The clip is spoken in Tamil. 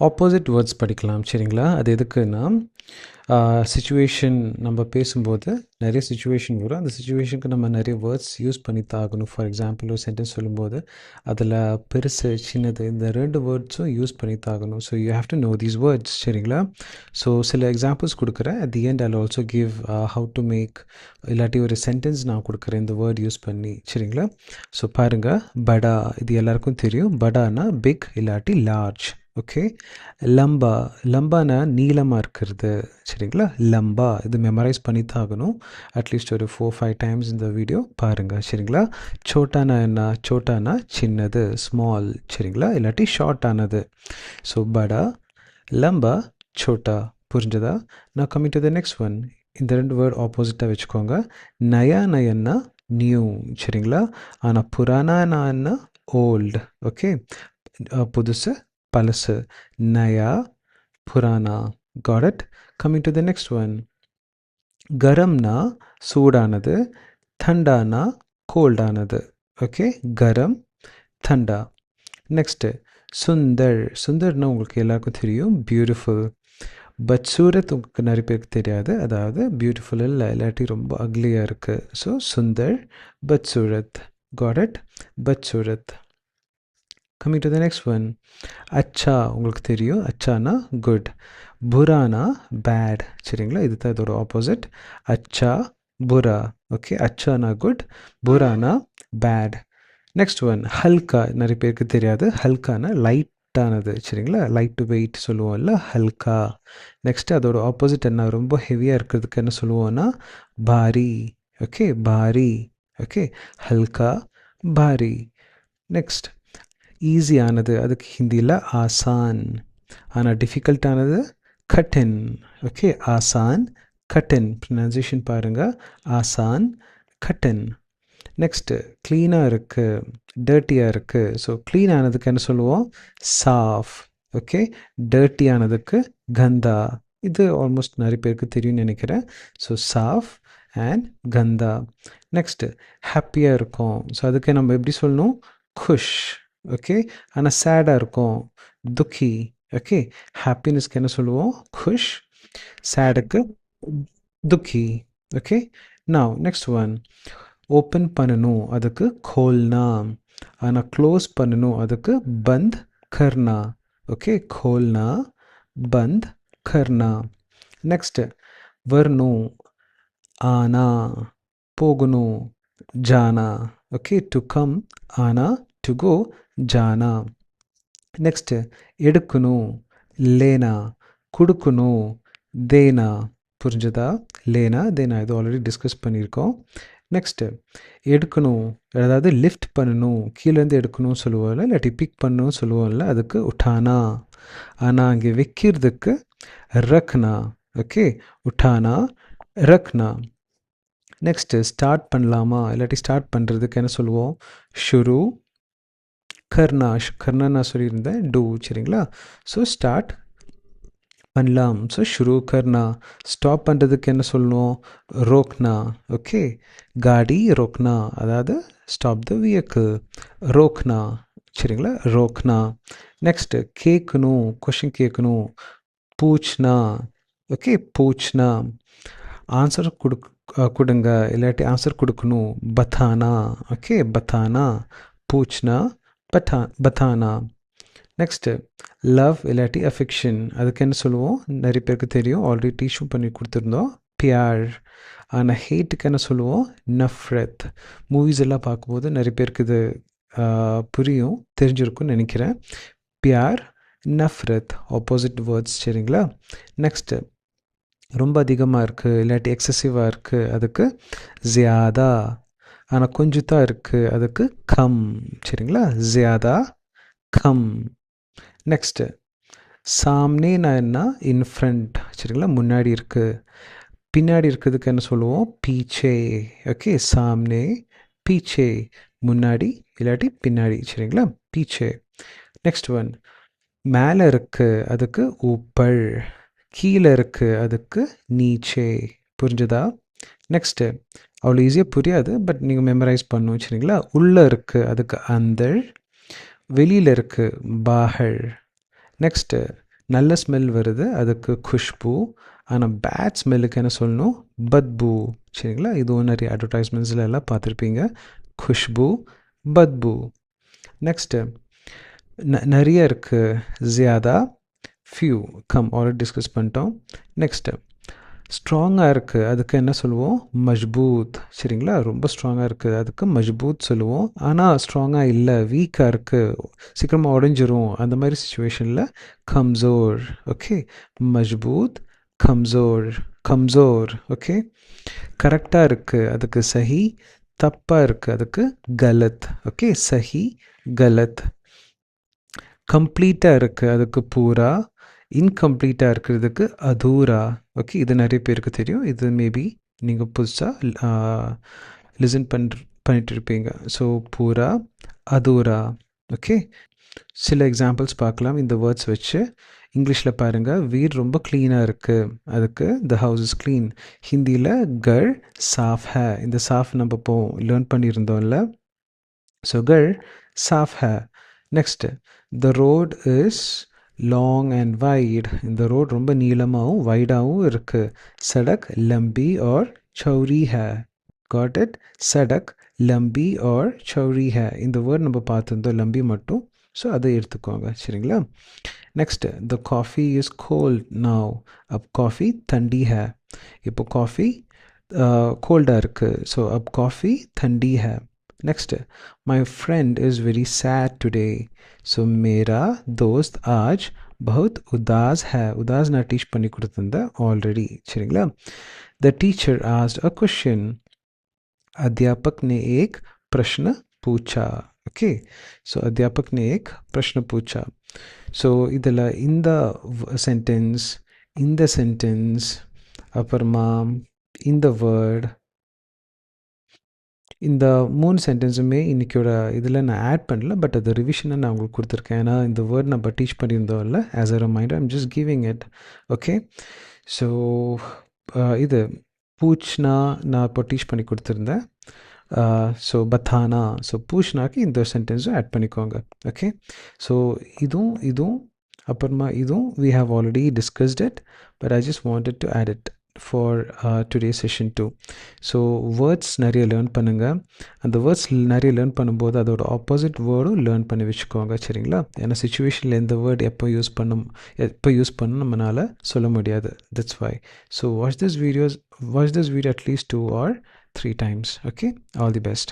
ஆப்போசிட் வேர்ட்ஸ் படிக்கலாம் சரிங்களா. அது எதுக்குன்னா சிச்சுவேஷன் நம்ம பேசும்போது நிறைய சிச்சுவேஷன் வரும். அந்த சிச்சுவேஷனுக்கு நம்ம நிறைய வேர்ட்ஸ் யூஸ் பண்ணி தாகணும். ஃபார் எக்ஸாம்பிள் ஒரு சென்டென்ஸ் சொல்லும்போது அதில் பெருசு சின்னது இந்த 2 வேர்ட்ஸும் யூஸ் பண்ணி தாகணும். So you have to know these words சரிங்களா. ஸோ சில எக்ஸாம்பிள்ஸ் கொடுக்குறேன். At the end I also give how to make இல்லாட்டி ஒரு சென்டென்ஸ் நான் கொடுக்குறேன் இந்த வேர்ட் யூஸ் பண்ணி சரிங்களா. ஸோ பாருங்கள், படா இது எல்லாருக்கும் தெரியும். படானா பிக் இல்லாட்டி லார்ஜ். ஓகே. லம்பா லம்பானா நீளமாக இருக்கிறது சரிங்களா. லம்பா இது மெமரைஸ் பண்ணி தான் ஆகணும். அட்லீஸ்ட் ஒரு 4-5 டைம்ஸ் இந்த வீடியோ பாருங்கள் சரிங்களா. சோட்டானா என்ன? சோட்டானா சின்னது ஸ்மால் சரிங்களா, இல்லாட்டி ஷார்ட் ஆனது. ஸோ படா, லம்பா, சோட்டா. புரிஞ்சதா? நான் coming to the next one. இந்த 2 வேர்ட் ஆப்போசிட்டாக வச்சுக்கோங்க. நயா நயன்னா நியூ சரிங்களா. ஆனால் புராணானா என்ன? ஓல்டு. ஓகே. புதுசு பழசு. நயா புராணா. Got it. Coming to the next one. கரம்னா சூடானது, தண்டானா கோல்டானது. ஓகே. கரம், தண்டா. நெக்ஸ்ட்டு சுந்தர். சுந்தர்னா உங்களுக்கு எல்லாருக்கும் தெரியும், பியூட்டிஃபுல். பட்சூரத் உங்களுக்கு நிறைய பேருக்கு தெரியாது, அதாவது பியூட்டிஃபுல் இல்லை இல்லாட்டி ரொம்ப அக்லியாக இருக்குது. ஸோ சுந்தர், பட்சூரத். Got it. பட்சூரத். Coming to the next one. அச்சா உங்களுக்கு தெரியும், அச்சானா குட். புரானா பேட் சரிங்களா. இது தான் இதோட ஆப்போசிட். அச்சா புரா. ஓகே. அச்சானா குட், புரானா பேட். நெக்ஸ்ட் ஒன் ஹல்கா. நிறைய பேருக்கு தெரியாது, ஹல்கானா லைட்டானது சரிங்களா. லைட் டு வெயிட் சொல்லுவோம்ல, ஹல்கா. நெக்ஸ்ட்டு அதோட ஆப்போசிட் என்ன? ரொம்ப ஹெவியாக இருக்கிறதுக்கு என்ன சொல்லுவோன்னா பாரி. ஓகே. பாரி. ஓகே. ஹல்கா, பாரி. நெக்ஸ்ட் ஈஸியானது, அதுக்கு ஹிந்தியில் ஆசான். ஆனால் டிஃபிகல்ட்டானது கட்டின். ஓகே. ஆசான், கட்டின். ப்ரொனன்சியேஷன் பாருங்கள், ஆசான், கட்டின். நெக்ஸ்ட்டு க்ளீனாக இருக்குது, டர்ட்டியாக இருக்குது. ஸோ க்ளீன் ஆனதுக்கு என்ன சொல்லுவோம்? சாஃப். ஓகே. டர்ட்டி ஆனதுக்கு கந்தா. இது ஆல்மோஸ்ட் நிறைய பேருக்கு தெரியும்னு நினைக்கிறேன். ஸோ சாஃப் அண்ட் கந்தா. நெக்ஸ்ட்டு ஹாப்பியாக இருக்கும். ஸோ அதுக்கு நம்ம எப்படி சொல்லணும்? குஷ். ஓகே. ஆனால் சேடாக இருக்கும், துக்கி. ஓகே. ஹாப்பினஸ்க்கு என்ன சொல்லுவோம்? குஷ். சேடுக்கு துக்கி. Okay. Now next one. Open பண்ணணும், அதுக்கு கோல்னா. ஆனால் க்ளோஸ் பண்ணணும், அதுக்கு பந்த் கர்னா. ஓகே. கோல்னா, பந்த் கர்னா. நெக்ஸ்ட்டு வரணும், ஆனா. போகணும், ஜானா. ஓகே. டு கம், ஆனா. டு கோ, ஜானா. நெக்ஸ்ட்டு எடுக்கணும், லேனா. கொடுக்கணும், தேனா. புரிஞ்சதா? லேனா தேனா இது ஆல்ரெடி டிஸ்கஸ் பண்ணியிருக்கோம். நெக்ஸ்ட்டு எடுக்கணும், அதாவது லிஃப்ட் பண்ணணும், கீழேருந்து எடுக்கணும் சொல்லுவோம்ல, இல்லாட்டி பிக் பண்ணணும் சொல்லுவோம்ல, அதுக்கு உட்டானா. ஆனால் அங்கே வைக்கிறதுக்கு ரக்னா. ஓகே. உட்டானா, ரக்னா. நெக்ஸ்ட்டு ஸ்டார்ட் பண்ணலாமா, இல்லாட்டி ஸ்டார்ட் பண்ணுறதுக்கு என்ன சொல்லுவோம்? ஷுரு கர்னா. கர்னா நான் சொல்லியிருந்தேன், டூ சரிங்களா. ஸோ ஸ்டார்ட் பண்ணலாம். ஸோ ஷுரு கர்னா. ஸ்டாப் பண்ணுறதுக்கு என்ன சொல்லணும்? ரோக்னா. ஓகே. காடி ரோக்னா, அதாவது ஸ்டாப் த வெஹிக்கிள். ரோக்னா சரிங்களா. ரோக்னா. நெக்ஸ்ட்டு கேட்கணும், கொஷின் கேட்கணும், பூச்னா. ஓகே. பூச்னா. ஆன்சர் கொடுங்க இல்லாட்டி ஆன்சர் கொடுக்கணும், பத்தானா. ஓகே. பத்தானா. பூச்னா, பத்தானா. நெக்ஸ்ட்டு லவ் இல்லாட்டி அஃபெக்ஷன், அதுக்கு என்ன சொல்லுவோம்? நிறைய பேருக்கு தெரியும், ஆல்ரெடி டீச்சும் பண்ணி கொடுத்துருந்தோம், பியார். ஆனால் ஹேட்டுக்கு என்ன சொல்லுவோம்? நஃப்ரத். மூவிஸ் எல்லாம் பார்க்கும்போது நிறைய பேருக்கு இது புரியும், தெரிஞ்சிருக்கும்னு நினைக்கிறேன். பியார், நஃப்ரத் ஆப்போசிட் வேர்ட்ஸ் சரிங்களா. நெக்ஸ்ட்டு ரொம்ப அதிகமாக இருக்குது இல்லாட்டி எக்ஸசிவாக இருக்குது, அதுக்கு ஜியாதா. ஆனால் கொஞ்சம் தான் இருக்குது, அதுக்கு கம் சரிங்களா. ஜியாதா, கம். நெக்ஸ்ட்டு சாம்னேனா என்ன? இன் ஃப்ரண்ட் சரிங்களா, முன்னாடி இருக்குது. பின்னாடி இருக்கிறதுக்கு என்ன சொல்லுவோம்? பீச்சே. ஓகே. சாம்னே, பீச்சே. முன்னாடி இல்லாட்டி பின்னாடி சரிங்களா, பீச்சே. நெக்ஸ்ட் ஒன் மேலே இருக்குது, அதுக்கு ஊப்பர். கீழே இருக்குது, அதுக்கு நீச்சே. புரிஞ்சுதா? நெக்ஸ்ட்டு அவ்வளோ ஈஸியாக புரியாது, பட் நீங்கள் மெமரைஸ் பண்ணணும் சரிங்களா. உள்ளே இருக்குது, அதுக்கு அந்தர். வெளியில் இருக்குது, பாஹர். நெக்ஸ்ட்டு நல்ல ஸ்மெல் வருது அதுக்கு குஷ்பு. ஆனால் பேட் ஸ்மெல்லுக்கு என்ன சொல்லணும்? பத்பு. சரிங்களா? இதுவும் நிறைய அட்வர்டைஸ்மெண்ட்ஸில் எல்லாம் பார்த்துருப்பீங்க. குஷ்பு, பத்பு. நெக்ஸ்ட்டு நிறைய இருக்குது. ஜியாதா, ஃபியூ, கம் ஆல்ரெடி டிஸ்கஸ் பண்ணிட்டோம். நெக்ஸ்ட்டு ஸ்ட்ராங்காக இருக்குது அதுக்கு என்ன சொல்லுவோம்? மஜ்பூத். சரிங்களா? ரொம்ப ஸ்ட்ராங்காக இருக்குது அதுக்கு மஜ்பூத் சொல்லுவோம். ஆனால் ஸ்ட்ராங்காக இல்லை, வீக்காக இருக்குது, சீக்கிரமாக உடஞ்சிரும், அந்த மாதிரி சுச்சுவேஷனில் கம்சோர். ஓகே, மஜ்பூத், கம்சோர், கம்சோர். ஓகே, கரெக்டாக இருக்குது அதுக்கு சஹி, தப்பாக இருக்குது அதுக்கு கலத். ஓகே, சஹி, கலத். கம்ப்ளீட்டாக இருக்குது அதுக்கு பூரா, இன்கம்ப்ளீட்டாக இருக்கிறதுக்கு அதூரா. ஓகே, இது நிறைய பேருக்கு தெரியும், இது மேபி நீங்கள் புதுசாக லிசன் பண்ணிட்டு இருப்பீங்க. ஸோ பூரா, அதூரா. ஓகே, சில எக்ஸாம்பிள்ஸ் பார்க்கலாம் இந்த வேர்ட்ஸ் வச்சு. இங்கிலீஷில் பாருங்கள், வீடு ரொம்ப க்ளீனாக இருக்குது அதுக்கு த ஹவுஸ் இஸ் க்ளீன். ஹிந்தியில் கர் சாஃப் ஹே. இந்த சாஃப் நம்ம இப்போ லேர்ன் பண்ணியிருந்தோம்ல. ஸோ கர் சாஃப் ஹே. Next the road is long and wide. இந்த ரோட் ரொம்ப நீளமாகவும் வைடாகவும் இருக்குது. சடக் லம்பி ஆர் சௌரி ஹே. Got it? சடக் லம்பி ஆர் சௌரி ஹே. இந்த வேர்ட் நம்ம பார்த்துருந்தோம் லம்பி மட்டும், ஸோ அதை எடுத்துக்கோங்க. சரிங்களா? Next the coffee is cold now. அப் காஃபி தண்டி ஹே. இப்போ காஃபி கோல்டாக இருக்குது, ஸோ அப் காஃபி தண்டி ஹே. Next my friend is very sad today. So मेरा दोस्त आज बहुत उदास है. उदास ना टीच பண்ணி கொடுத்திருந்தேன் ஆல்ரெடி. சரிங்களா? The teacher asked a question. अध्यापक ने एक प्रश्न पूछा. ओके, सो अध्यापक ने एक प्रश्न पूछा. ஸோ இதில் இந்த சென்டென்ஸ் அப்புறமா இந்த வேர்ட், இந்த 3 சென்டென்ஸுமே இன்றைக்கியோட இதில் நான் ஆட் பண்ணல, பட் அது ரிவிஷனை நான் உங்களுக்கு கொடுத்துருக்கேன். ஏன்னா இந்த வேர்ட் நம்ம டீச் பண்ணியிருந்தோம் இல்லை, as a reminder I'm just giving it. Okay, so இது பூச்னா நான் இப்போ டீச் பண்ணி கொடுத்துருந்தேன். ஸோ பத்தானா, ஸோ பூச்னாக்கு இந்த சென்டென்ஸும் ஆட் பண்ணிக்கோங்க. ஓகே, ஸோ இதுவும் அப்புறமா இதுவும் we have already discussed it, but I just wanted to add it for today's session too. So words நிறைய லேர்ன் பண்ணுங்கள். அந்த வேர்ட்ஸ் நிறைய லேர்ன் பண்ணும்போது அதோட ஆப்போசிட் வேர்டும் லேர்ன் பண்ணி வச்சுக்கோங்க. சரிங்களா? ஏன்னா சுச்சுவேஷனில் எந்த வேர்டு எப்போ யூஸ் பண்ணணும் நம்மளால் சொல்ல முடியாது. That's why. So watch this video at least 2 or 3 times. Okay, all the best.